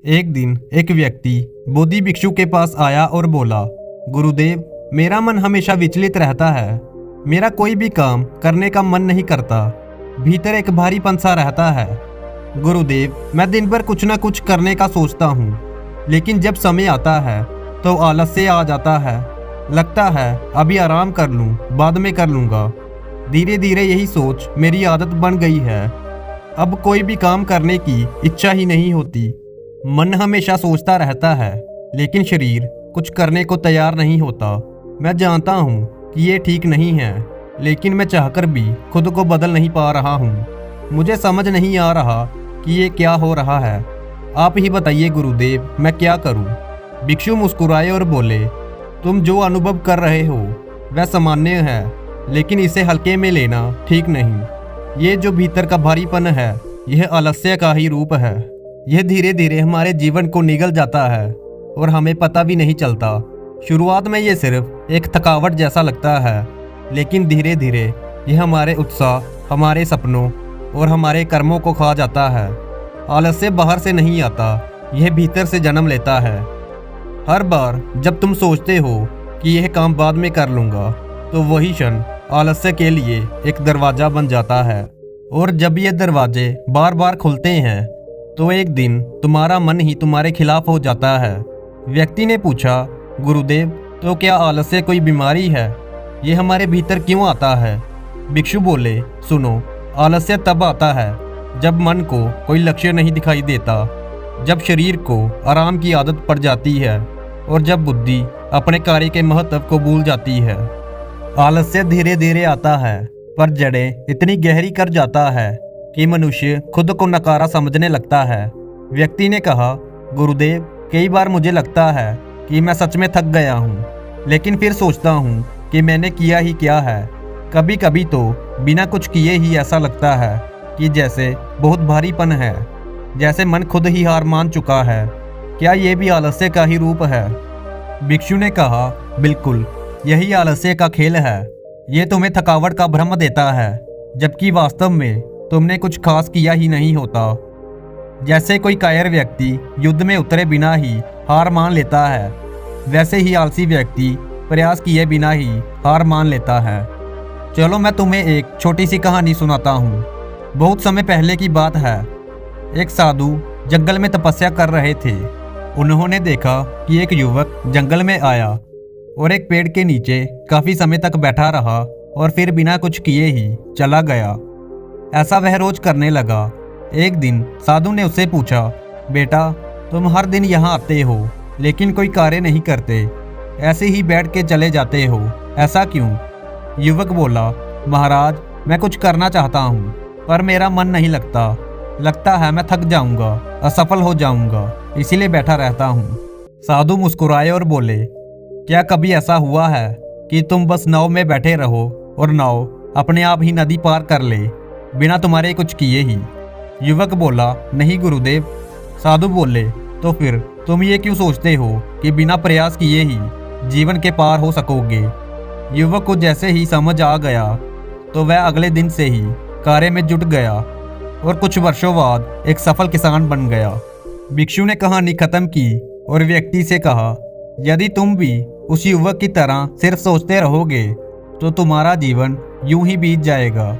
एक दिन एक व्यक्ति बोधि भिक्षु के पास आया और बोला, गुरुदेव, मेरा मन हमेशा विचलित रहता है। मेरा कोई भी काम करने का मन नहीं करता। भीतर एक भारीपन सा रहता है। गुरुदेव, मैं दिन भर कुछ न कुछ करने का सोचता हूँ, लेकिन जब समय आता है तो आलस्य आ जाता है। लगता है अभी आराम कर लूँ, बाद में कर लूँगा। धीरे धीरे यही सोच मेरी आदत बन गई है। अब कोई भी काम करने की इच्छा ही नहीं होती। मन हमेशा सोचता रहता है, लेकिन शरीर कुछ करने को तैयार नहीं होता। मैं जानता हूँ कि ये ठीक नहीं है, लेकिन मैं चाहकर भी खुद को बदल नहीं पा रहा हूँ। मुझे समझ नहीं आ रहा कि ये क्या हो रहा है। आप ही बताइए गुरुदेव, मैं क्या करूँ? भिक्षु मुस्कुराए और बोले, तुम जो अनुभव कर रहे हो वह सामान्य है, लेकिन इसे हल्के में लेना ठीक नहीं। ये जो भीतर का भारीपन है, यह आलस्य का ही रूप है। यह धीरे धीरे हमारे जीवन को निगल जाता है और हमें पता भी नहीं चलता। शुरुआत में ये सिर्फ एक थकावट जैसा लगता है, लेकिन धीरे धीरे यह हमारे उत्साह, हमारे सपनों और हमारे कर्मों को खा जाता है। आलस्य बाहर से नहीं आता, यह भीतर से जन्म लेता है। हर बार जब तुम सोचते हो कि यह काम बाद में कर लूँगा, तो वही क्षण आलस्य के लिए एक दरवाज़ा बन जाता है। और जब ये दरवाजे बार बार खुलते हैं, तो एक दिन तुम्हारा मन ही तुम्हारे खिलाफ हो जाता है। व्यक्ति ने पूछा, गुरुदेव, तो क्या आलस्य कोई बीमारी है? ये हमारे भीतर क्यों आता है? भिक्षु बोले, सुनो, आलस्य तब आता है जब मन को कोई लक्ष्य नहीं दिखाई देता, जब शरीर को आराम की आदत पड़ जाती है और जब बुद्धि अपने कार्य के महत्व को भूल जाती है। आलस्य धीरे धीरे आता है, पर जड़ें इतनी गहरी कर जाता है कि मनुष्य खुद को नकारा समझने लगता है। व्यक्ति ने कहा, गुरुदेव, कई बार मुझे लगता है कि मैं सच में थक गया हूँ, लेकिन फिर सोचता हूँ कि मैंने किया ही क्या है। कभी कभी तो बिना कुछ किए ही ऐसा लगता है कि जैसे बहुत भारीपन है, जैसे मन खुद ही हार मान चुका है। क्या ये भी आलस्य का ही रूप है? भिक्षु ने कहा, बिल्कुल, यही आलस्य का खेल है। ये तुम्हें थकावट का भ्रम देता है, जबकि वास्तव में तुमने कुछ खास किया ही नहीं होता। जैसे कोई कायर व्यक्ति युद्ध में उतरे बिना ही हार मान लेता है, वैसे ही आलसी व्यक्ति प्रयास किए बिना ही हार मान लेता है। चलो मैं तुम्हें एक छोटी सी कहानी सुनाता हूँ। बहुत समय पहले की बात है। एक साधु जंगल में तपस्या कर रहे थे। उन्होंने देखा कि एक युवक जंगल में आया और एक पेड़ के नीचे काफी समय तक बैठा रहा और फिर बिना कुछ किए ही चला गया। ऐसा वह रोज करने लगा। एक दिन साधु ने उससे पूछा, बेटा, तुम हर दिन यहाँ आते हो, लेकिन कोई कार्य नहीं करते, ऐसे ही बैठ के चले जाते हो, ऐसा क्यों? युवक बोला, महाराज, मैं कुछ करना चाहता हूँ, पर मेरा मन नहीं लगता। लगता है मैं थक जाऊंगा, असफल हो जाऊंगा, इसीलिए बैठा रहता हूँ। साधु मुस्कुराए और बोले, क्या कभी ऐसा हुआ है कि तुम बस नाव में बैठे रहो और नाव अपने आप ही नदी पार कर ले, बिना तुम्हारे कुछ किए ही? युवक बोला, नहीं गुरुदेव। साधु बोले, तो फिर तुम ये क्यों सोचते हो कि बिना प्रयास किए ही जीवन के पार हो सकोगे? युवक को जैसे ही समझ आ गया, तो वह अगले दिन से ही कार्य में जुट गया और कुछ वर्षों बाद एक सफल किसान बन गया। भिक्षु ने कहानी खत्म की और व्यक्ति से कहा, यदि तुम भी उस युवक की तरह सिर्फ सोचते रहोगे, तो तुम्हारा जीवन यूं ही बीत जाएगा।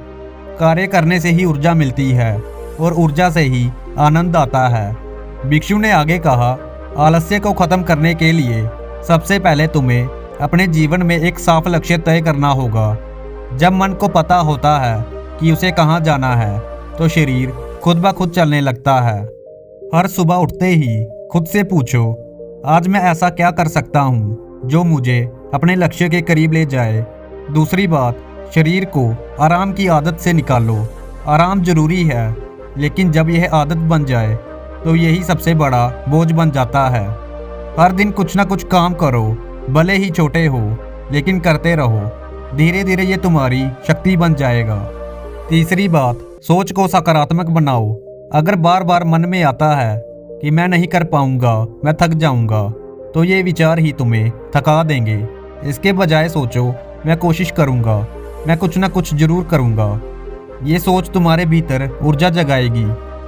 कार्य करने से ही ऊर्जा मिलती है और ऊर्जा से ही आनंद आता है। भिक्षु ने आगे कहा, आलस्य को खत्म करने के लिए सबसे पहले तुम्हें अपने जीवन में एक साफ लक्ष्य तय करना होगा। जब मन को पता होता है कि उसे कहाँ जाना है, तो शरीर खुद ब खुद चलने लगता है। हर सुबह उठते ही खुद से पूछो, आज मैं ऐसा क्या कर सकता हूँ जो मुझे अपने लक्ष्य के करीब ले जाए। दूसरी बात, शरीर को आराम की आदत से निकालो। आराम जरूरी है, लेकिन जब यह आदत बन जाए तो यही सबसे बड़ा बोझ बन जाता है। हर दिन कुछ ना कुछ काम करो, भले ही छोटे हो, लेकिन करते रहो। धीरे धीरे ये तुम्हारी शक्ति बन जाएगा। तीसरी बात, सोच को सकारात्मक बनाओ। अगर बार बार मन में आता है कि मैं नहीं कर पाऊंगा, मैं थक जाऊंगा, तो ये विचार ही तुम्हें थका देंगे। इसके बजाय सोचो, मैं कोशिश करूंगा, मैं कुछ ना कुछ जरूर करूंगा। ये सोच तुम्हारे भीतर ऊर्जा जगाएगी।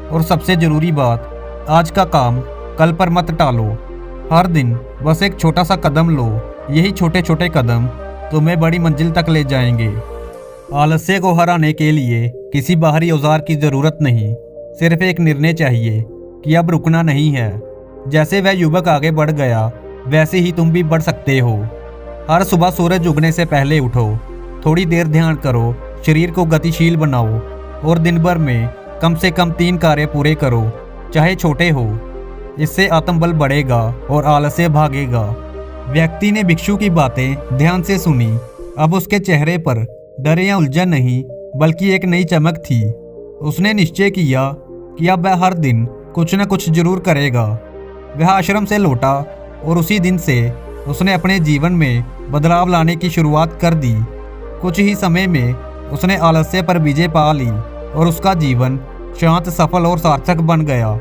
और सबसे जरूरी बात, आज का काम कल पर मत टालो। हर दिन बस एक छोटा सा कदम लो। यही छोटे छोटे कदम तुम्हें बड़ी मंजिल तक ले जाएंगे। आलस्य को हराने के लिए किसी बाहरी औजार की जरूरत नहीं, सिर्फ एक निर्णय चाहिए कि अब रुकना नहीं है। जैसे वह युवक आगे बढ़ गया, वैसे ही तुम भी बढ़ सकते हो। हर सुबह सूरज उगने से पहले उठो, थोड़ी देर ध्यान करो, शरीर को गतिशील बनाओ और दिन भर में कम से कम 3 कार्य पूरे करो, चाहे छोटे हो। इससे आत्मबल बढ़ेगा और आलस्य भागेगा। व्यक्ति ने भिक्षु की बातें ध्यान से सुनी। अब उसके चेहरे पर डर या उलझन नहीं, बल्कि एक नई चमक थी। उसने निश्चय किया कि अब वह हर दिन कुछ न कुछ जरूर करेगा। वह आश्रम से लौटा और उसी दिन से उसने अपने जीवन में बदलाव लाने की शुरुआत कर दी। कुछ ही समय में उसने आलस्य पर विजय पा ली और उसका जीवन शांत, सफल और सार्थक बन गया।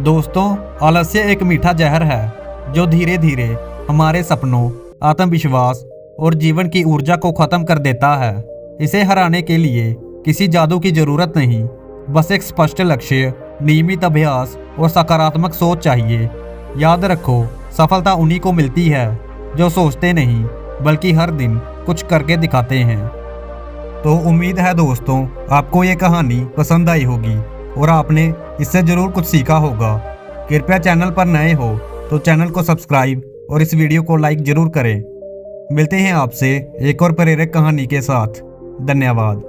दोस्तों, आलस्य एक मीठा जहर है जो धीरे धीरे हमारे सपनों, आत्मविश्वास और जीवन की ऊर्जा को खत्म कर देता है। इसे हराने के लिए किसी जादू की जरूरत नहीं, बस एक स्पष्ट लक्ष्य, नियमित अभ्यास और सकारात्मक सोच चाहिए। याद रखो, सफलता उन्हीं को मिलती है जो सोचते नहीं, बल्कि हर दिन कुछ करके दिखाते हैं। तो उम्मीद है दोस्तों, आपको ये कहानी पसंद आई होगी और आपने इससे जरूर कुछ सीखा होगा। कृपया चैनल पर नए हो तो चैनल को सब्सक्राइब और इस वीडियो को लाइक जरूर करें। मिलते हैं आपसे एक और प्रेरक कहानी के साथ। धन्यवाद।